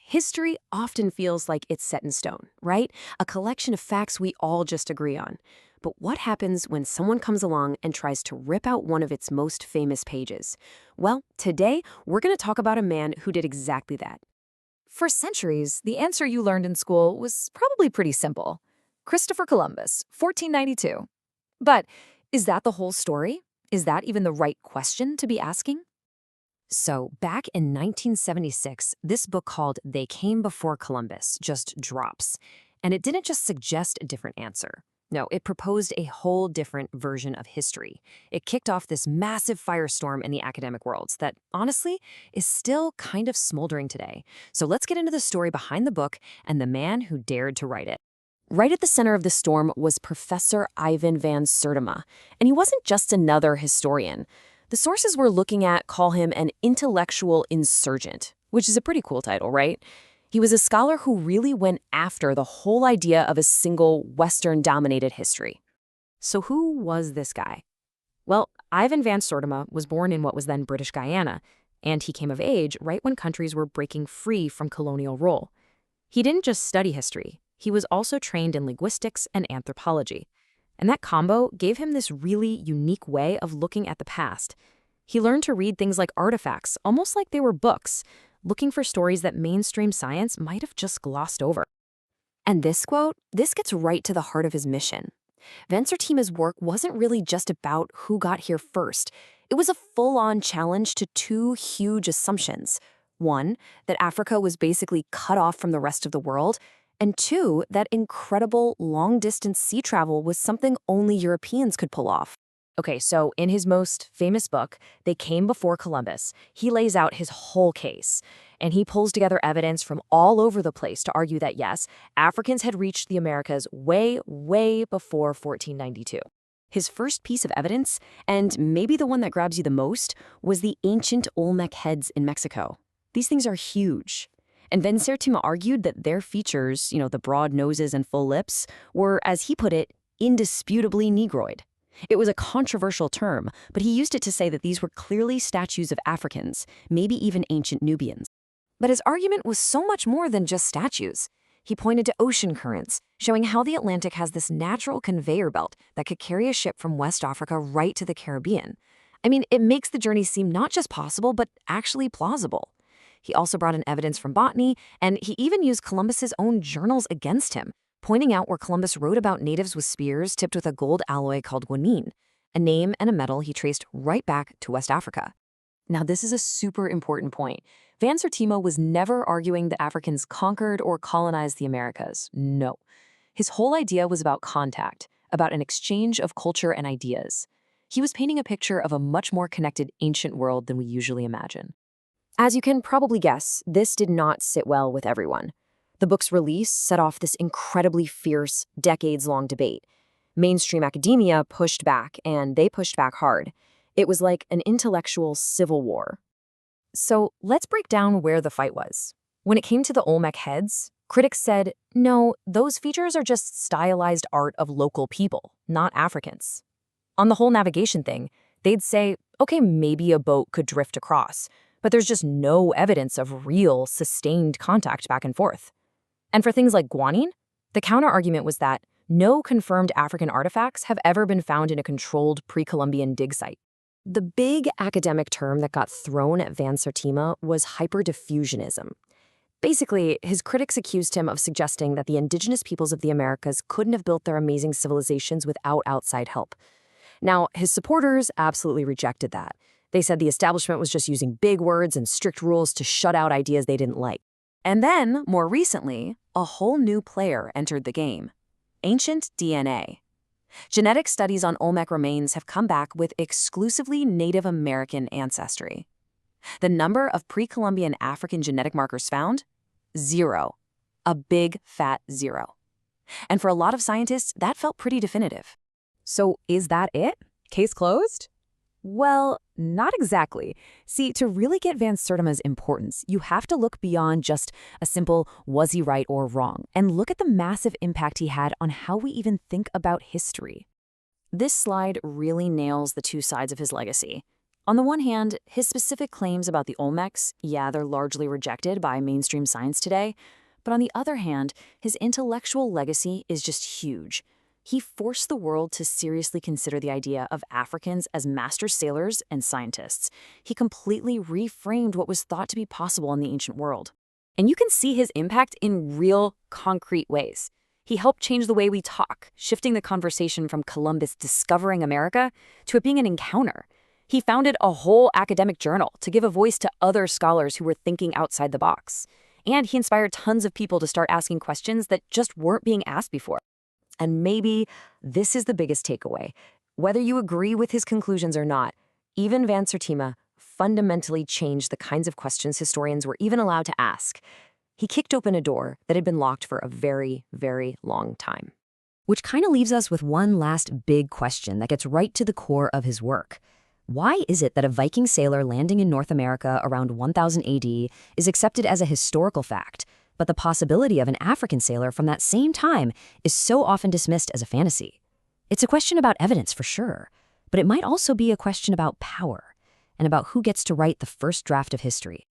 History often feels like it's set in stone, right? A collection of facts we all just agree on. But what happens when someone comes along and tries to rip out one of its most famous pages? Well, today we're going to talk about a man who did exactly that. For centuries, the answer you learned in school was probably pretty simple. Christopher Columbus, 1492. But is that the whole story? Is that even the right question to be asking? So, back in 1976, this book called They Came Before Columbus just drops. And it didn't just suggest a different answer. No, it proposed a whole different version of history. It kicked off this massive firestorm in the academic world that, honestly, is still kind of smoldering today. So let's get into the story behind the book and the man who dared to write it. Right at the center of the storm was Professor Ivan Van Sertima. And he wasn't just another historian. The sources we're looking at call him an intellectual insurgent, which is a pretty cool title, right? He was a scholar who really went after the whole idea of a single Western-dominated history. So who was this guy? Well, Ivan Van Sertima was born in what was then British Guyana, and he came of age right when countries were breaking free from colonial rule. He didn't just study history. He was also trained in linguistics and anthropology. And that combo gave him this really unique way of looking at the past. He learned to read things like artifacts, almost like they were books, looking for stories that mainstream science might have just glossed over. And this quote, this gets right to the heart of his mission. Van Sertima's work wasn't really just about who got here first. It was a full-on challenge to two huge assumptions. One, that Africa was basically cut off from the rest of the world, and two, that incredible long-distance sea travel was something only Europeans could pull off. Okay, so in his most famous book, They Came Before Columbus, he lays out his whole case. And he pulls together evidence from all over the place to argue that, yes, Africans had reached the Americas way, way before 1492. His first piece of evidence, and maybe the one that grabs you the most, was the ancient Olmec heads in Mexico. These things are huge. And Van Sertima argued that their features, the broad noses and full lips, were, as he put it, indisputably Negroid. It was a controversial term, but he used it to say that these were clearly statues of Africans, maybe even ancient Nubians. But his argument was so much more than just statues. He pointed to ocean currents, showing how the Atlantic has this natural conveyor belt that could carry a ship from West Africa right to the Caribbean. I mean, it makes the journey seem not just possible, but actually plausible. He also brought in evidence from botany, and he even used Columbus's own journals against him, pointing out where Columbus wrote about natives with spears tipped with a gold alloy called guanine, a name and a metal he traced right back to West Africa. Now, this is a super important point. Van Sertima was never arguing that Africans conquered or colonized the Americas. No. His whole idea was about contact, about an exchange of culture and ideas. He was painting a picture of a much more connected ancient world than we usually imagine. As you can probably guess, this did not sit well with everyone. The book's release set off this incredibly fierce, decades-long debate. Mainstream academia pushed back, and they pushed back hard. It was like an intellectual civil war. So let's break down where the fight was. When it came to the Olmec heads, critics said, no, those features are just stylized art of local people, not Africans. On the whole navigation thing, they'd say, okay, maybe a boat could drift across, but there's just no evidence of real, sustained contact back and forth. And for things like guanine, the counter-argument was that no confirmed African artifacts have ever been found in a controlled pre-Columbian dig site. The big academic term that got thrown at Van Sertima was hyperdiffusionism. Basically, his critics accused him of suggesting that the indigenous peoples of the Americas couldn't have built their amazing civilizations without outside help. Now, his supporters absolutely rejected that. They said the establishment was just using big words and strict rules to shut out ideas they didn't like. And then, more recently, a whole new player entered the game: ancient DNA. Genetic studies on Olmec remains have come back with exclusively Native American ancestry. The number of pre-Columbian African genetic markers found? 0. A big, fat 0. And for a lot of scientists, that felt pretty definitive. So is that it? Case closed? Well, not exactly. See, to really get Van Sertima's importance, you have to look beyond just a simple was he right or wrong, and look at the massive impact he had on how we even think about history. This slide really nails the two sides of his legacy. On the one hand, his specific claims about the Olmecs, yeah, they're largely rejected by mainstream science today. But on the other hand, his intellectual legacy is just huge. He forced the world to seriously consider the idea of Africans as master sailors and scientists. He completely reframed what was thought to be possible in the ancient world. And you can see his impact in real, concrete ways. He helped change the way we talk, shifting the conversation from Columbus discovering America to it being an encounter. He founded a whole academic journal to give a voice to other scholars who were thinking outside the box. And he inspired tons of people to start asking questions that just weren't being asked before. And maybe this is the biggest takeaway. Whether you agree with his conclusions or not, Ivan Van Sertima fundamentally changed the kinds of questions historians were even allowed to ask. He kicked open a door that had been locked for a very, very long time. Which kind of leaves us with one last big question that gets right to the core of his work. Why is it that a Viking sailor landing in North America around 1000 AD is accepted as a historical fact, but the possibility of an African sailor from that same time is so often dismissed as a fantasy? It's a question about evidence for sure, but it might also be a question about power and about who gets to write the first draft of history.